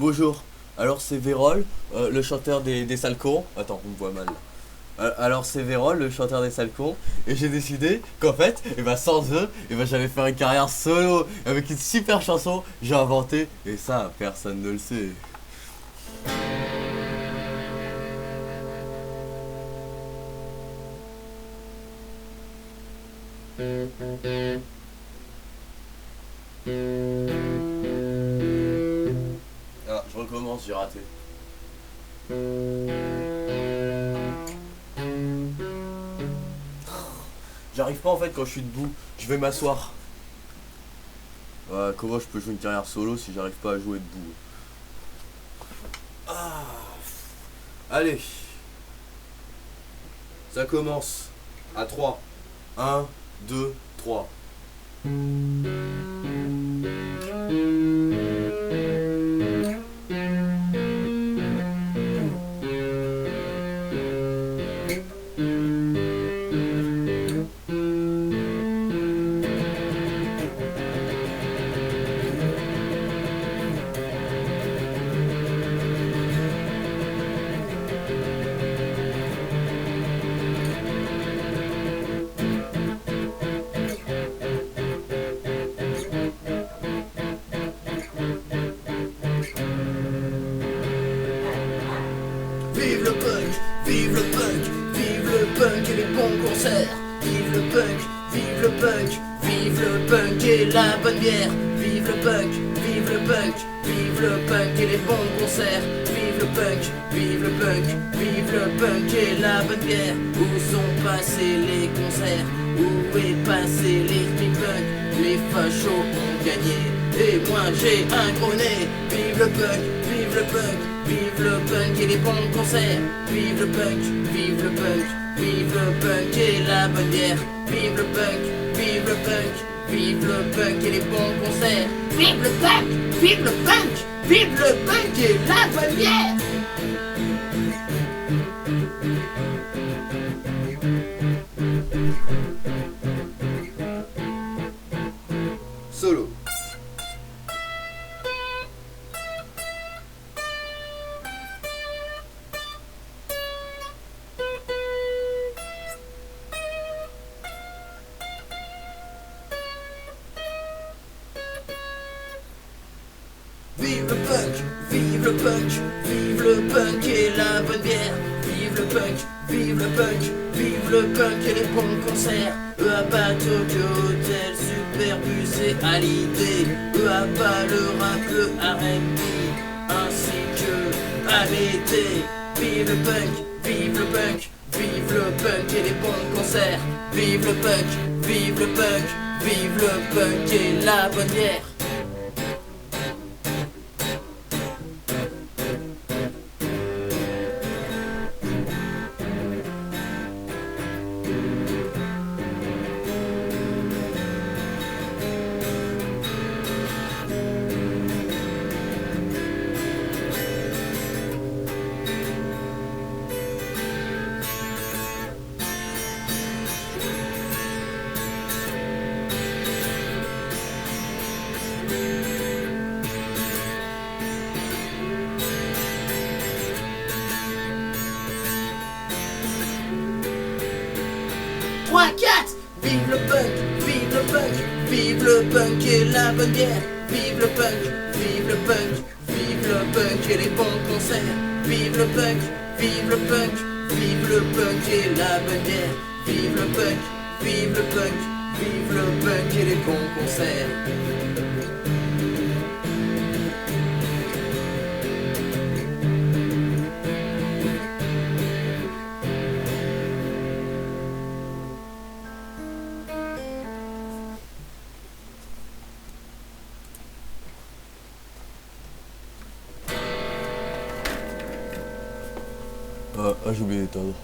Bonjour, alors c'est Vérol, le chanteur des Salcons. Attends, on me voit mal là. Alors c'est Vérol, le chanteur des Salcons, et j'ai décidé qu'en fait, sans eux, j'allais faire une carrière solo avec une super chanson que j'ai inventée, et ça, personne ne le sait. Ah, je recommence, j'ai raté. J'arrive pas en fait quand je suis debout, je vais m'asseoir. Comment je peux jouer une carrière solo si j'arrive pas à jouer debout? Ah. Allez, ça commence à 3. 1, 2, 3. Vive le punk, vive le punk, vive le punk et les bons concerts. Vive le punk, vive le punk, vive le punk et la bonne bière. Vive le punk, vive le punk, vive le punk et les bons concerts. Vive le punk, vive le punk, vive le punk et la bonne bière. Où sont passés les concerts? Où est passé les punk? Les fachos ont gagné et moi j'ai un gros nez. Vive le punk, vive le punk, vive le punk et les bons concerts. Vive le punk, vive le punk, vive le punk et la bonne bière. Vive le punk, vive le punk, vive le punk et les bons concerts. Vive le punk, vive le punk, vive le punk et la bonne bière. Solo. Vive le punk, vive le punk, vive le punk et la bonne bière. Vive le punk, vive le punk, vive le punk et les bons concerts. À Bateau, Hôtel, Superbus et Hallyday. À bas le rap, le R&B, ainsi que à l'été. Vive le punk, vive le punk, vive le punk et les bons concerts. Vive le punk, vive le punk, vive le punk et la bonne bière. Trois, quatre. Vive le punk, vive le punk, vive le punk et la bonne bière. Vive le punk, vive le punk, vive le punk et les bons concerts. Vive le punk, vive le punk, vive le punk et la bonne bière. Vive le punk, vive le punk, vive le punk et les bons concerts. J'ai oublié d'éteindre.